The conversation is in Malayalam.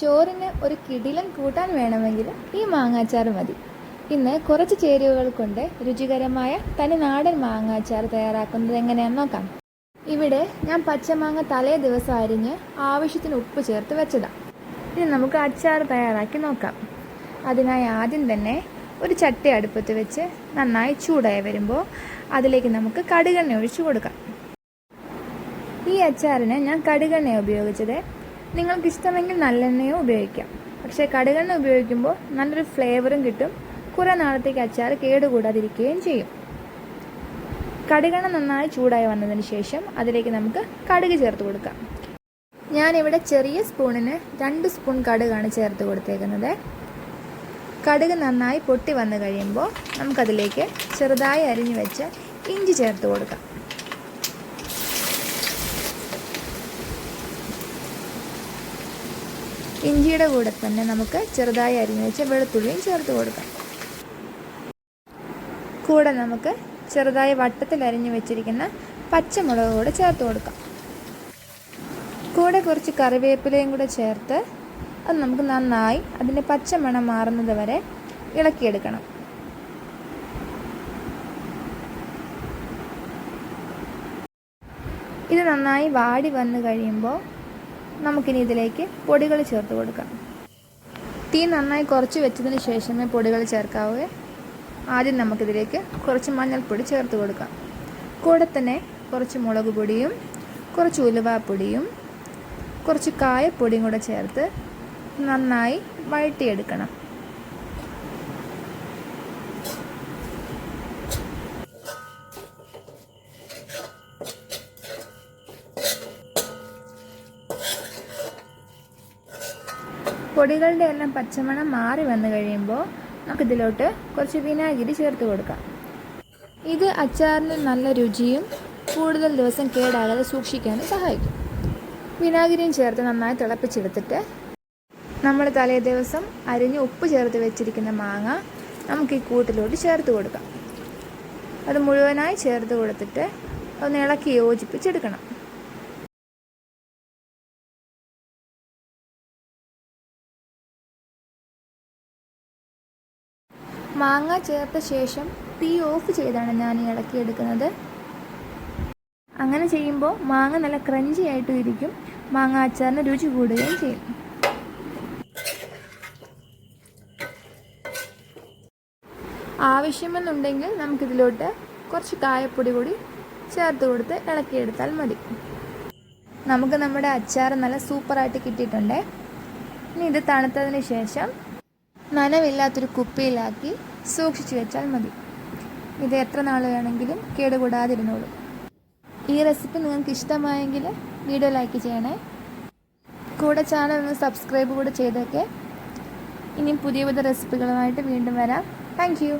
ചോറിന് ഒരു കിടിലൻ കൂട്ടാൻ വേണമെങ്കിൽ ഈ മാങ്ങാച്ചാർ മതി. ഇന്ന് കുറച്ച് ചേരുവകൾ കൊണ്ട് രുചികരമായ തനി നാടൻ മാങ്ങാച്ചാർ തയ്യാറാക്കുന്നത് എങ്ങനെയാണെന്ന് നോക്കാം. ഇവിടെ ഞാൻ പച്ചമാങ്ങ തലേ ദിവസം അരിഞ്ഞ് ആവശ്യത്തിന് ഉപ്പ് ചേർത്ത് വെച്ചതാണ്. ഇനി നമുക്ക് അച്ചാർ തയ്യാറാക്കി നോക്കാം. അതിനായി ആദ്യം തന്നെ ഒരു ചട്ടി അടുപ്പത്ത് വെച്ച് നന്നായി ചൂടായി വരുമ്പോൾ അതിലേക്ക് നമുക്ക് കടുകെണ്ണ ഒഴിച്ചു കൊടുക്കാം. ഈ അച്ചാറിന് ഞാൻ കടുകെണ്ണ ഉപയോഗിച്ചത്. നിങ്ങൾക്ക് ഇഷ്ടമെങ്കിൽ നല്ലെണ്ണയോ ഉപയോഗിക്കാം. പക്ഷേ കടുകെണ്ണ ഉപയോഗിക്കുമ്പോൾ നല്ലൊരു ഫ്ലേവറും കിട്ടും, കുറേ നാളത്തേക്ക് അച്ചാർ കേടുകൂടാതിരിക്കുകയും ചെയ്യും. കടുകെണ്ണ നന്നായി ചൂടായി വന്നതിന് ശേഷം അതിലേക്ക് നമുക്ക് കടുക് ചേർത്ത് കൊടുക്കാം. ഞാനിവിടെ ചെറിയ സ്പൂണിന് 2 സ്പൂൺ കടുകാണ് ചേർത്ത് കൊടുത്തേക്കുന്നത്. കടുക് നന്നായി പൊട്ടി വന്നു കഴിയുമ്പോൾ നമുക്കതിലേക്ക് ചെറുതായി അരിഞ്ഞു വെച്ച് ഇഞ്ചി ചേർത്ത് കൊടുക്കാം. ഇഞ്ചിയുടെ കൂടെ തന്നെ നമുക്ക് ചെറുതായി അരിഞ്ഞു വെച്ച് വെളുത്തുള്ളിയും ചേർത്ത് കൊടുക്കാം. കൂടെ നമുക്ക് ചെറുതായി വട്ടത്തിൽ അരിഞ്ഞു വെച്ചിരിക്കുന്ന പച്ചമുളക് കൂടെ ചേർത്ത് കൊടുക്കാം. കൂടെ കുറച്ച് കറിവേപ്പിലയും കൂടെ ചേർത്ത് അത് നമുക്ക് നന്നായി അതിൻ്റെ പച്ചമണം മാറുന്നത് വരെ ഇളക്കിയെടുക്കണം. ഇത് നന്നായി വാടി വന്നു കഴിയുമ്പോൾ നമുക്കിനി ഇതിലേക്ക് പൊടികൾ ചേർത്ത് കൊടുക്കാം. തീ നന്നായി കുറച്ച് വെച്ചതിന് ശേഷമേ പൊടികൾ ചേർക്കാവൂ. ആദ്യം നമുക്കിതിലേക്ക് കുറച്ച് മഞ്ഞൾപ്പൊടി ചേർത്ത് കൊടുക്കാം. കൂടെ തന്നെ കുറച്ച് മുളക് പൊടിയും കുറച്ച് ഉലുവാപ്പൊടിയും കുറച്ച് കായപ്പൊടിയും കൂടെ ചേർത്ത് നന്നായി വഴറ്റിയെടുക്കണം. പൊടികളുടെ എല്ലാം പച്ചമണം മാറി വന്നു കഴിയുമ്പോൾ നമുക്കിതിലോട്ട് കുറച്ച് വിനാഗിരി ചേർത്ത് കൊടുക്കാം. ഇത് അച്ചാറിന് നല്ല രുചിയും കൂടുതൽ ദിവസം കേടാകാതെ സൂക്ഷിക്കാനും സഹായിക്കും. വിനാഗിരിയും ചേർത്ത് നന്നായി തിളപ്പിച്ചെടുത്തിട്ട് നമ്മൾ തലേ ദിവസം അരിഞ്ഞ് ഉപ്പ് ചേർത്ത് വെച്ചിരിക്കുന്ന മാങ്ങ നമുക്ക് ഈ കൂട്ടിലോട്ട് ചേർത്ത് കൊടുക്കാം. അത് മുഴുവനായി ചേർത്ത് കൊടുത്തിട്ട് ഒന്ന് ഇളക്കി യോജിപ്പിച്ചെടുക്കണം. മാങ്ങ ചേർത്ത ശേഷം തീ ഓഫ് ചെയ്താണ് ഞാൻ ഇളക്കിയെടുക്കുന്നത്. അങ്ങനെ ചെയ്യുമ്പോൾ മാങ്ങ നല്ല ക്രഞ്ചി ആയിട്ടും ഇരിക്കും, മാങ്ങ അച്ചാറിന് രുചി കൂടുകയും ചെയ്യും. ആവശ്യമെന്നുണ്ടെങ്കിൽ നമുക്കിതിലോട്ട് കുറച്ച് കായപ്പൊടി കൂടി ചേർത്ത് കൊടുത്ത് ഇളക്കിയെടുത്താൽ മതി. നമുക്ക് നമ്മുടെ അച്ചാർ നല്ല സൂപ്പറായിട്ട് കിട്ടിയിട്ടുണ്ട്. ഇനി ഇത് തണുത്തതിന് ശേഷം നനവില്ലാത്തൊരു കുപ്പിയിലാക്കി സൂക്ഷിച്ചു വെച്ചാൽ മതി. ഇത് എത്ര നാൾ വേണമെങ്കിലും കേടുകൂടാതിരുന്നോളും. ഈ റെസിപ്പി നിങ്ങൾക്ക് ഇഷ്ടമായെങ്കിൽ വീഡിയോ ലൈക്ക് ചെയ്യണേ. കൂടെ ചാനൽ ഒന്ന് സബ്സ്ക്രൈബ് കൂടെ ചെയ്തൊക്കെ. ഇനിയും പുതിയ പുതിയ റെസിപ്പികളുമായിട്ട് വീണ്ടും വരാം. Thank you.